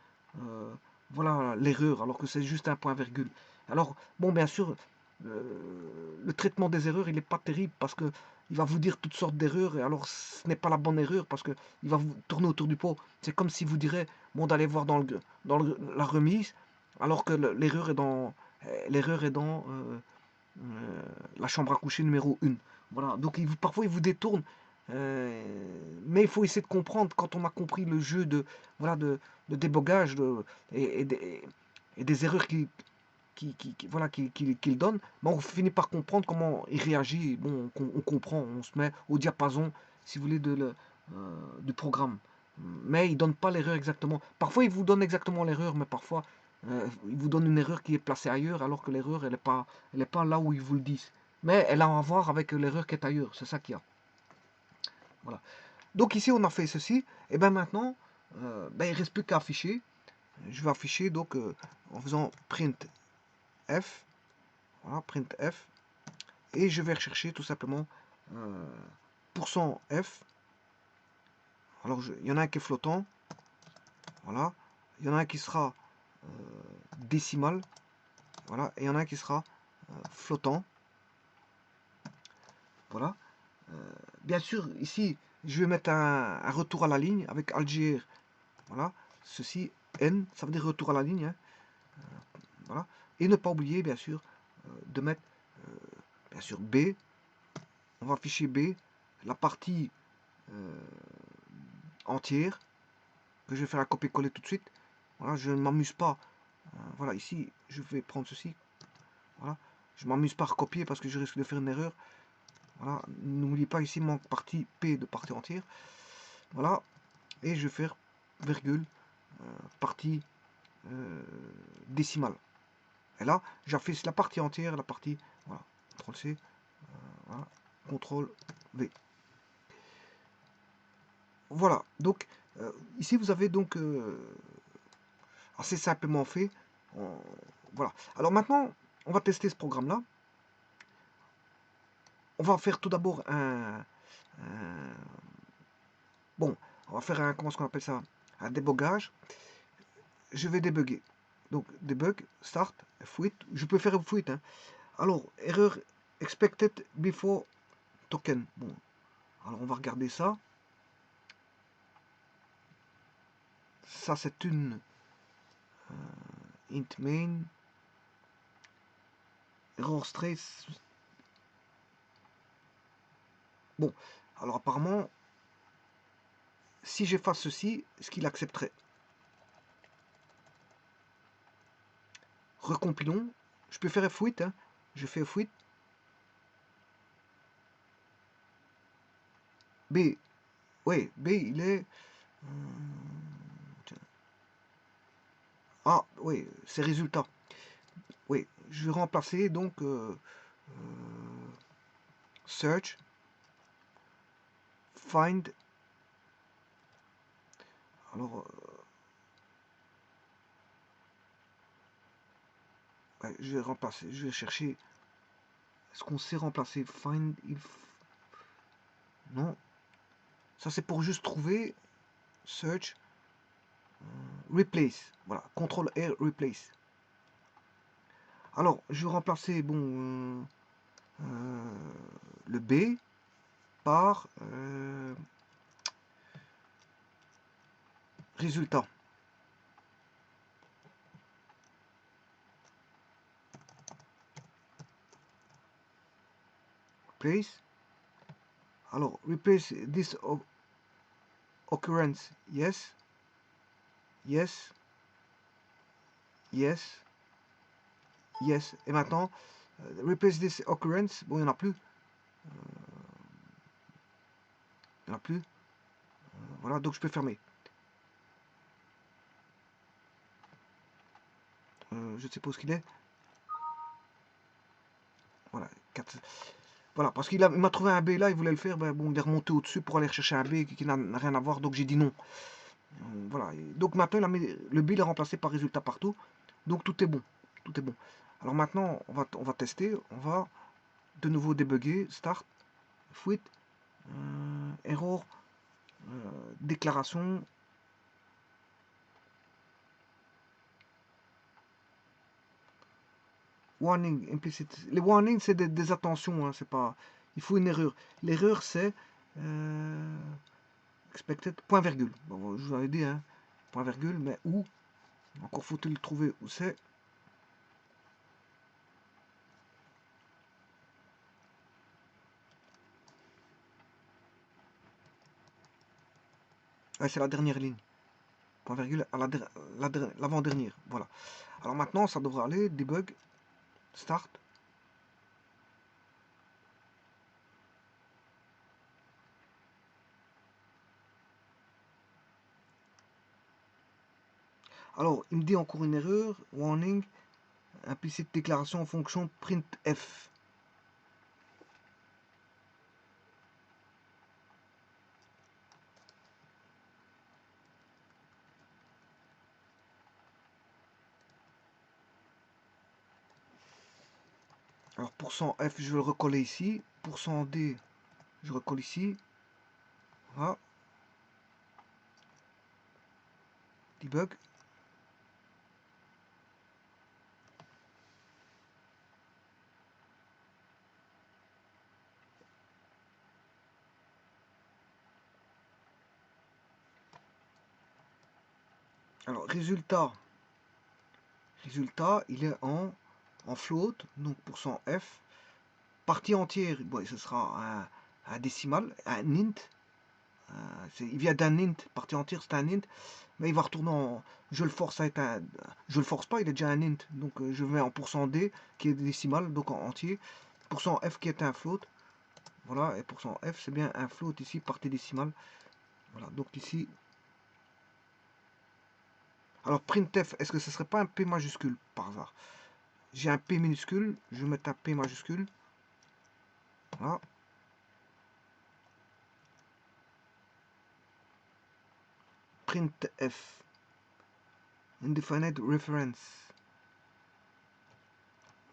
voilà l'erreur, alors que c'est juste un point-virgule. Alors, bon, bien sûr, le traitement des erreurs, il n'est pas terrible, parce que il va vous dire toutes sortes d'erreurs, et alors ce n'est pas la bonne erreur, parce qu'il va vous tourner autour du pot. C'est comme si vous direz, bon, d'aller voir dans la remise, alors que l'erreur est dans la chambre à coucher numéro 1. Voilà, donc parfois il vous détourne, mais il faut essayer de comprendre quand on a compris le jeu voilà, de débogage et des erreurs voilà, qu'il donne, mais on finit par comprendre comment il réagit. Bon, on comprend, on se met au diapason, si vous voulez, du programme. Mais il ne donne pas l'erreur exactement. Parfois, il vous donne exactement l'erreur, mais parfois, il vous donne une erreur qui est placée ailleurs, alors que l'erreur, elle n'est pas là où ils vous le disent. Mais elle a à voir avec l'erreur qui est ailleurs. C'est ça qu'il y a. Voilà. Donc ici, on a fait ceci. Et bien maintenant, ben, il ne reste plus qu'à afficher. Je vais afficher donc en faisant print f. Voilà, print f. Et je vais rechercher tout simplement %f. Alors, il y en a un qui est flottant. Voilà. Il y en a un qui sera décimal. Voilà. Et il y en a un qui sera flottant. Voilà. Bien sûr, ici, je vais mettre un retour à la ligne avec Alger. Voilà. Ceci, N, ça veut dire retour à la ligne. Hein. Voilà. Et ne pas oublier, bien sûr, de mettre, bien sûr, B. On va afficher B. la partie entière, que je vais faire un copier-coller tout de suite. Voilà, je ne m'amuse pas. Voilà, ici, je vais prendre ceci. Voilà, je ne m'amuse pas à recopier parce que je risque de faire une erreur. Voilà, n'oubliez pas, ici, manque partie P de partie entière. Voilà, et je vais faire virgule, partie décimale. Et là, j'affiche la partie entière, la partie, voilà, CTRL-C, voilà, CTRL-V. Voilà, donc ici vous avez donc assez simplement fait. Voilà. Alors maintenant, on va tester ce programme-là. On va faire tout d'abord bon, on va faire un, comment est-ce qu'on appelle ça? Un débogage. Je vais débugger. Donc, debug, start, F8. Je peux faire F8. Hein. Alors, erreur expected before token. Bon, alors on va regarder ça. Ça, c'est une int main. Error trace. Bon, alors apparemment, si j'efface ceci, est-ce qu'il accepterait? Recompilons. Je peux faire F8. Hein. Je fais F8. B. Oui, B, il est... Ah, oui, c'est résultat. Oui, je vais remplacer donc search, find. Alors, ouais, je vais remplacer, je vais chercher. Est-ce qu'on sait remplacer find if? Non. Ça, c'est pour juste trouver search, replace. Voilà, contrôle R, replace. Alors, je vais remplacer bon, le B par résultat. Replace. Alors, replace this occurrence. Yes. Yes. Yes. Yes. Et maintenant, replace this occurrence. Bon, il n'y en a plus. Il n'y en a plus. Voilà, donc je peux fermer. Je ne sais pas où qu'il est. Voilà, 4. Voilà, parce qu'il m'a trouvé un B là, il voulait le faire. Ben, bon, il est remonté au-dessus pour aller chercher un B qui n'a rien à voir, donc j'ai dit non. Voilà. Et donc maintenant, le B il est remplacé par résultat partout. Donc tout est bon. Tout est bon. Alors maintenant, on va tester. On va de nouveau débugger. Start. Fuite. Error. Déclaration. Warning implicit. Les warnings, c'est des attentions. Hein, c'est pas. Il faut une erreur. L'erreur, c'est expected point virgule. Bon, je vous avais dit, hein, point virgule, mais où? Encore faut-il trouver où c'est. Ouais, c'est la dernière ligne. Point virgule à l'avant-dernière. Voilà. Alors maintenant, ça devrait aller. Debug. Start. Alors, il me dit encore une erreur. Warning. Implicite déclaration en fonction printf. Alors, %f, je vais le recoller ici. %d, je recolle ici. Voilà. Debug. Alors, résultat, il est en float, donc %f. Partie entière, bon, ce sera un décimal, un int. Il vient d'un int, partie entière c'est un int, mais il va retourner en. Je le force à être un. Je le force pas, il est déjà un int. Donc je mets en pourcent %d qui est décimal, donc en entier. Pourcent %f qui est un float. Voilà, et pourcent %f c'est bien un float ici, partie décimale. Voilà, donc ici. Alors printf, est-ce que ce serait pas un P majuscule par hasard? J'ai un P minuscule, je vais mettre un P majuscule. Voilà. Printf. Indefinite reference.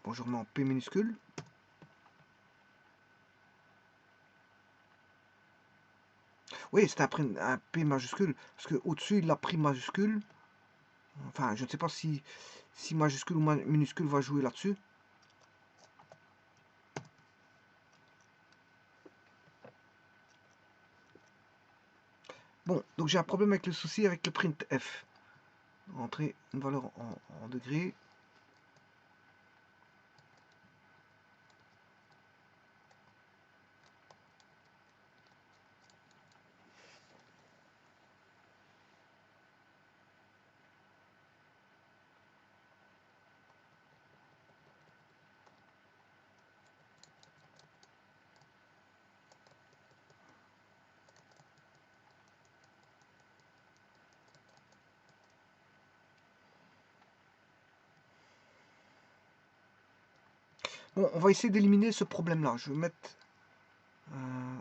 Bon, je remets en P minuscule. Oui, c'est un P majuscule, parce qu'au-dessus, il a pris majuscule. Enfin, je ne sais pas si majuscule ou minuscule va jouer là-dessus. Bon, donc j'ai un problème avec le souci avec le printf. Entrer une valeur en degrés. Bon, on va essayer d'éliminer ce problème-là. Je vais mettre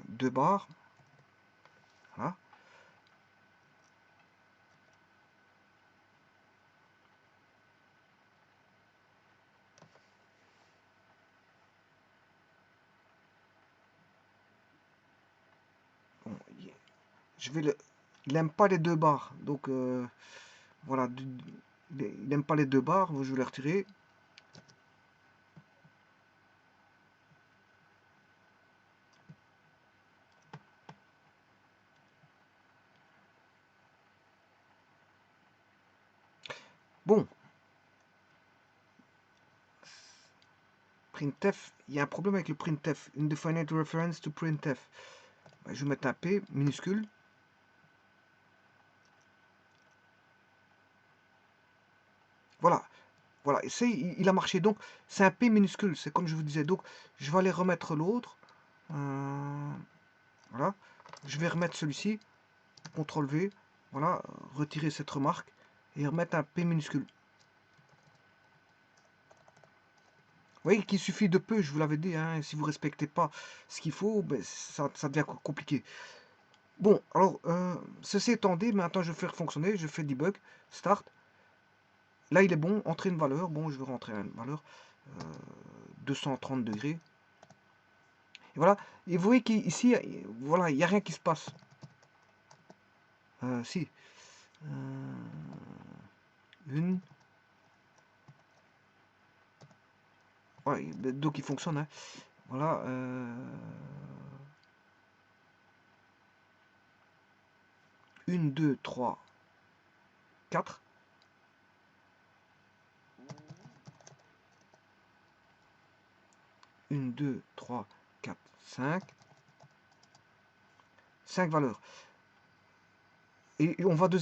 2 barres. Voilà. Bon, je vais le... Il n'aime pas les 2 barres. Donc, voilà. Il n'aime pas les 2 barres. Je vais les retirer. Bon. Printf, il y a un problème avec le printf. Indefinite reference to printf. Je vais mettre un P minuscule. Voilà. Voilà. Et il a marché. Donc, c'est un P minuscule. C'est comme je vous disais. Donc, je vais aller remettre l'autre. Voilà. Je vais remettre celui-ci. CTRL V. Voilà. Retirer cette remarque. Et remettre un P minuscule. Vous voyez qu'il suffit de peu, je vous l'avais dit, hein, si vous ne respectez pas ce qu'il faut, ben, ça devient compliqué. Bon, alors, ceci étant dit, maintenant je vais faire fonctionner, je fais debug, start. Là, il est bon, entrer une valeur. Bon, je vais rentrer une valeur 230 degrés. Et voilà, et vous voyez qu'ici, voilà, il n'y a rien qui se passe. Si. Une. Ouais, donc il fonctionne, hein. Voilà. 1, 2, 3, 4. 1, 2, 3, 4, 5. 5 valeurs. Et on va de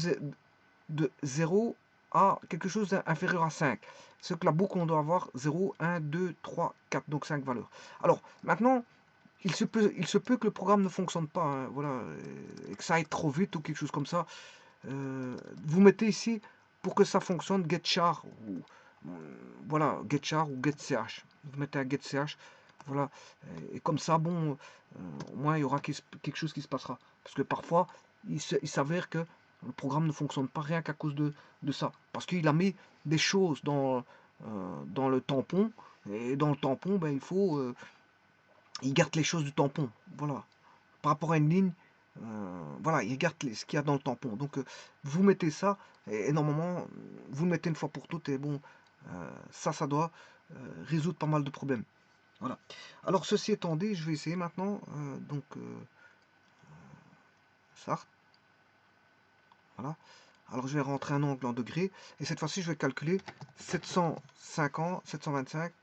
0 à quelque chose d'inférieur à 5. C'est que la boucle, on doit avoir 0, 1, 2, 3, 4, donc 5 valeurs. Alors, maintenant, il se peut que le programme ne fonctionne pas, hein, voilà, et que ça aille trop vite ou quelque chose comme ça. Vous mettez ici, pour que ça fonctionne, getchar, ou voilà, getchar ou getch. Vous mettez un getch, voilà, et comme ça, bon, au moins il y aura quelque chose qui se passera. Parce que parfois, il s'avère que le programme ne fonctionne pas rien qu'à cause de ça. Parce qu'il a mis des choses dans le tampon, et dans le tampon, ben, il garde les choses du tampon. Voilà. Par rapport à une ligne, voilà, il garde ce qu'il y a dans le tampon. Donc, vous mettez ça, et normalement, vous le mettez une fois pour toutes, et bon, ça doit résoudre pas mal de problèmes. Voilà. Alors, ceci étant dit, je vais essayer maintenant, donc, ça. Voilà. Alors, je vais rentrer un angle en degrés, et cette fois-ci, je vais calculer 750, 725.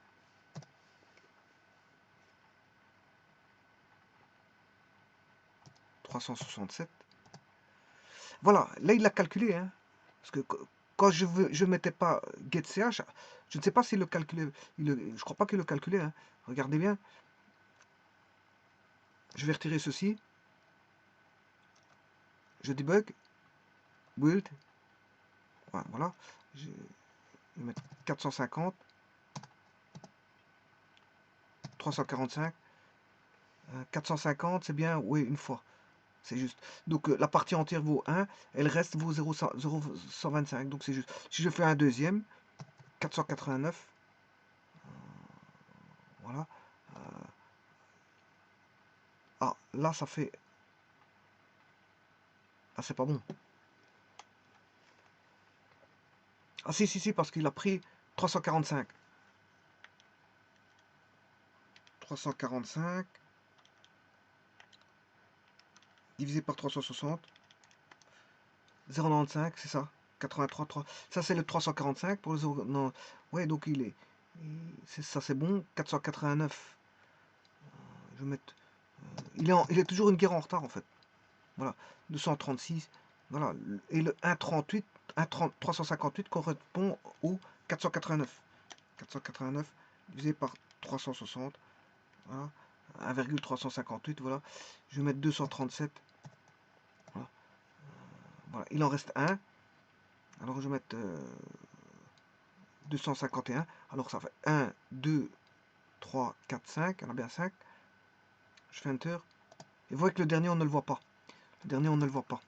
367. Voilà, là il l'a calculé, hein. Parce que quand je mettais pas getCH, je ne sais pas s'il le calculait. Je crois pas qu'il le calculait, hein. Regardez bien. Je vais retirer ceci. Je debug. Build. Voilà. Je vais mettre 450. 345. 450, c'est bien, oui, une fois. C'est juste. Donc la partie entière vaut 1, et le reste vaut 0,125. Donc c'est juste. Si je fais un deuxième, 489. Voilà. Ah, là ça fait. Ah, c'est pas bon. Ah si, parce qu'il a pris 345. 345 divisé par 360. 0,95, c'est ça. 83, 3. Ça c'est le 345 pour le 0. Non. Ouais, donc ça c'est bon. 489. Je vais mettre. Il est toujours une guerre en retard en fait. Voilà. 236. Voilà. Et le 1,38, 358 correspond au 489. 489 divisé par 360. Voilà. 1,358. Voilà. Je vais mettre 237. Voilà. Voilà. Il en reste un. Alors je vais mettre 251. Alors ça fait 1, 2, 3, 4, 5. Il y en a bien 5. Je fais Enter. Et vous voyez que le dernier, on ne le voit pas. Le dernier, on ne le voit pas.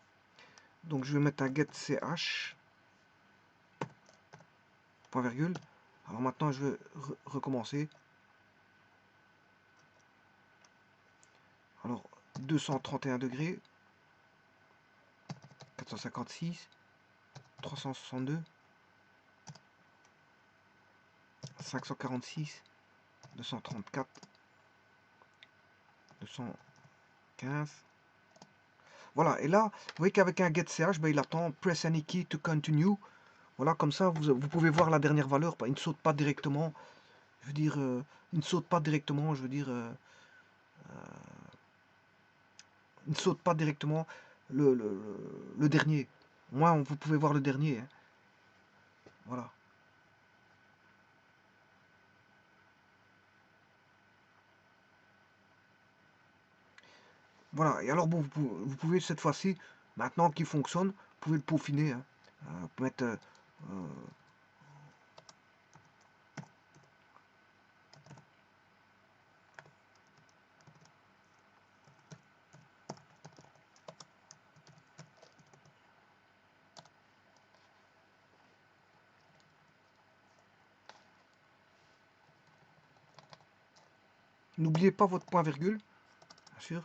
Donc je vais mettre un getCH. Point virgule. Alors maintenant, je vais recommencer. Alors 231 degrés. 456. 362. 546. 234. 215. Voilà, et là, vous voyez qu'avec un getCH, ben, il attend press any key to continue. Voilà, comme ça, vous pouvez voir la dernière valeur. Il ne saute pas directement. Je veux dire, il ne saute pas directement. Je veux dire, il ne saute pas directement le dernier. Moi, vous pouvez voir le dernier. Hein. Voilà. Voilà. Et alors, bon, vous pouvez cette fois-ci, maintenant qu'il fonctionne, vous pouvez le peaufiner. Hein. Vous pouvez mettre. N'oubliez pas votre point virgule, bien sûr.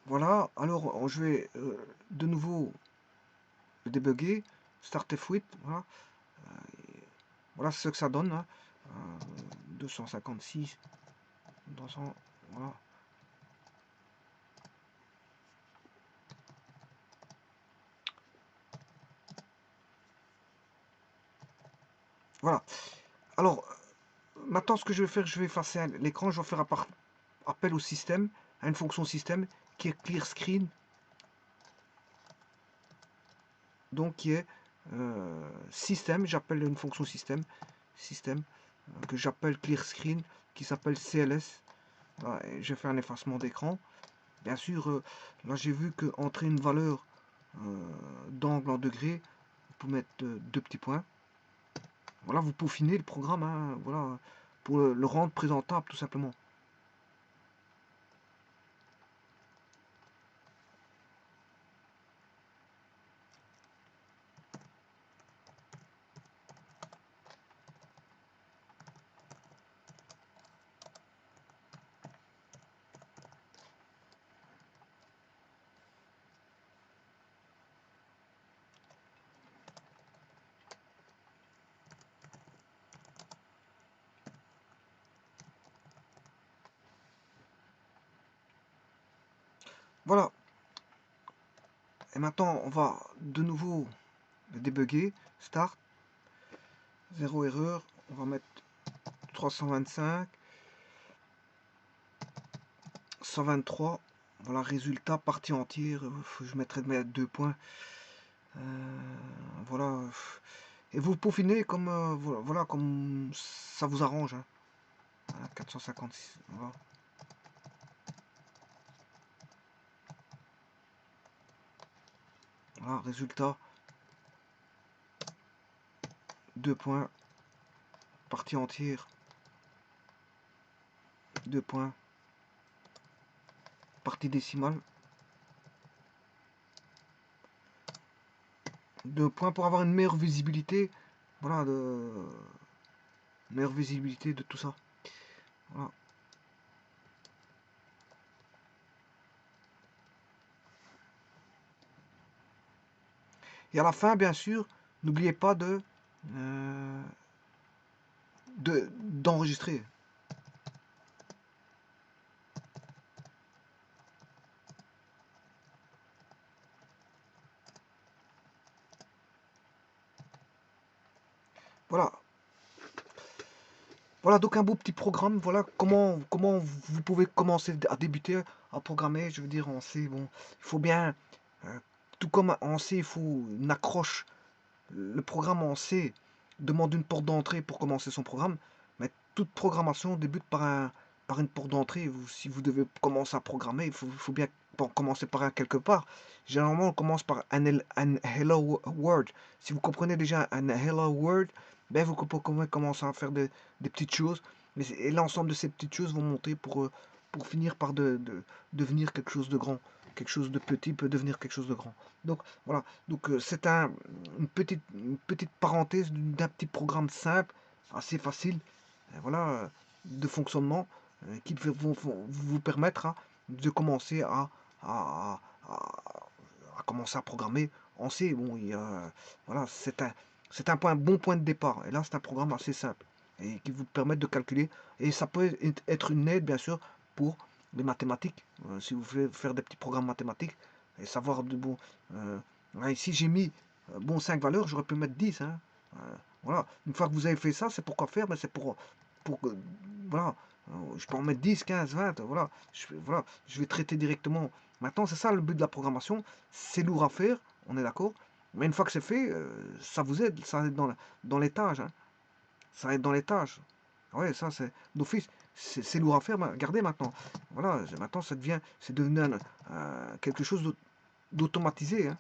Voilà. Alors, je vais de nouveau le débugger. Start F8. Voilà. Voilà ce que ça donne. Hein. 256. 200. Voilà. Voilà. Alors, maintenant, ce que je vais faire, je vais effacer l'écran. Je vais faire appel au système, à une fonction système qui est clear screen. Donc, qui est système. J'appelle une fonction système que j'appelle clear screen, qui s'appelle CLS. Voilà, j'ai fait un effacement d'écran. Bien sûr, là, j'ai vu que entrer une valeur d'angle en degrés, vous pouvez mettre deux petits points. Voilà, vous peaufinez le programme, hein, voilà, pour le rendre présentable tout simplement. Voilà. Et maintenant, on va de nouveau débugger. Start. 0 erreur. On va mettre 325. 123. Voilà, résultat, partie entière. Je mettrai deux points. Voilà. Et vous peaufinez comme, voilà, comme ça vous arrange. Hein. Voilà, 456. Voilà. Voilà, résultat. 2 points. Partie entière. 2 points. Partie décimale. 2 points pour avoir une meilleure visibilité. Voilà, meilleure visibilité de tout ça. Voilà. Et à la fin, bien sûr, n'oubliez pas d'enregistrer. Voilà. Voilà donc un beau petit programme. Voilà comment vous pouvez commencer à débuter à programmer. Je veux dire, en C, bon, il faut bien, euh, tout comme en C, il faut une accroche. Le programme en C demande une porte d'entrée pour commencer son programme, mais toute programmation débute par une porte d'entrée. Si vous devez commencer à programmer, il faut bien commencer par un quelque part. Généralement, on commence par un hello world. Si vous comprenez déjà un hello world, ben vous pouvez commencer à faire des petites choses. Et l'ensemble de ces petites choses vont monter pour finir par devenir quelque chose de grand. Quelque chose de petit peut devenir quelque chose de grand. Donc voilà, donc c'est une petite parenthèse d'un petit programme simple, assez facile, voilà, de fonctionnement qui vont vous permettre hein, de commencer à, commencer à programmer en C. Bon, voilà, c'est un bon point de départ. Et là, c'est un programme assez simple et qui vous permet de calculer. Et ça peut être une aide, bien sûr, pour les mathématiques. Si vous voulez faire des petits programmes mathématiques et savoir de bon. Ici, j'ai mis bon 5 valeurs, j'aurais pu mettre 10. Hein. Voilà. Une fois que vous avez fait ça, c'est pour quoi faire? Ben, c'est pour voilà. Je peux en mettre 10, 15, 20. Voilà. Voilà. Je vais traiter directement. Maintenant, c'est ça le but de la programmation. C'est lourd à faire, on est d'accord. Mais une fois que c'est fait, ça vous aide. Ça aide dans les tâches. Hein. Ça aide dans les tâches. Ouais, ça, c'est d'office. C'est lourd à faire. Regardez maintenant. Voilà. Maintenant, c'est devenu quelque chose d'automatisé. Hein.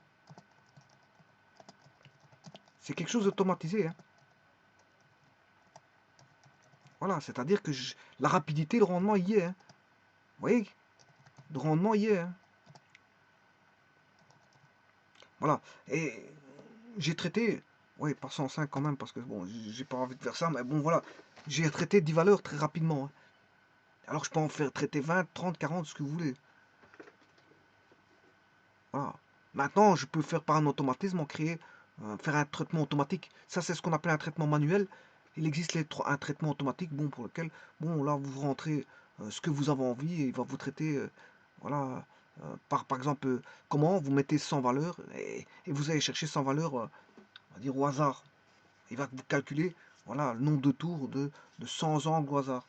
C'est quelque chose d'automatisé. Hein. Voilà, c'est-à-dire que la rapidité, le rendement y est. Hein. Vous voyez, le rendement y est. Hein. Voilà. Et j'ai traité, oui, pas 105 quand même, parce que bon, j'ai pas envie de faire ça, mais bon, voilà. J'ai traité 10 valeurs très rapidement. Hein. Alors je peux en faire traiter 20, 30, 40, ce que vous voulez. Voilà. Maintenant, je peux faire par un automatisme, faire un traitement automatique. Ça, c'est ce qu'on appelle un traitement manuel. Il existe un traitement automatique, bon, pour lequel, bon, là, vous rentrez ce que vous avez envie et il va vous traiter, voilà, par exemple, comment vous mettez 100 valeurs et vous allez chercher 100 valeurs, on va dire au hasard. Il va vous calculer, voilà, le nombre de tours de 100 angles au hasard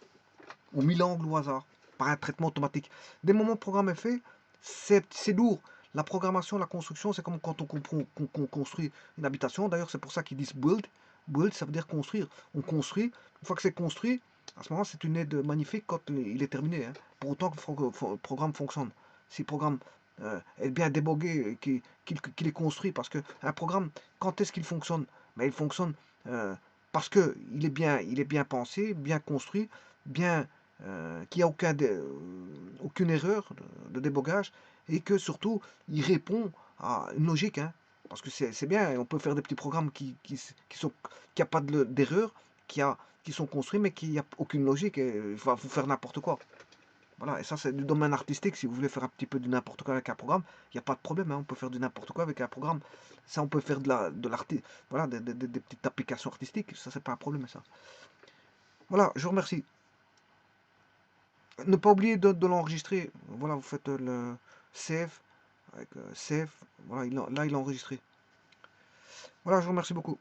ou 1000 angles au hasard par un traitement automatique. Dès le moment où le programme est fait, c'est lourd. La programmation, la construction, c'est comme quand on construit une habitation. D'ailleurs, c'est pour ça qu'ils disent build. Build, ça veut dire construire. On construit. Une fois que c'est construit, à ce moment, c'est une aide magnifique quand il est terminé. Hein. Pour autant que le programme fonctionne. Si le programme est bien débogué, qu'il est construit, parce qu'un programme, quand est-ce qu'il fonctionne? Mais il fonctionne euh, parce qu'il est bien pensé, bien construit, bien qu'il n'y a aucune erreur de débogage et que surtout il répond à une logique. Hein, parce que c'est bien, on peut faire des petits programmes qui a pas d'erreur, qui sont construits mais qui n'y a aucune logique et il va vous faire n'importe quoi. Voilà, et ça c'est du domaine artistique, si vous voulez faire un petit peu de n'importe quoi avec un programme, il n'y a pas de problème, hein, on peut faire du n'importe quoi avec un programme. Ça on peut faire de l'arti, voilà, des petites applications artistiques, ça c'est pas un problème ça. Voilà, je vous remercie. Ne pas oublier de l'enregistrer. Voilà, vous faites save, avec save, voilà, là il a enregistré. Voilà, je vous remercie beaucoup.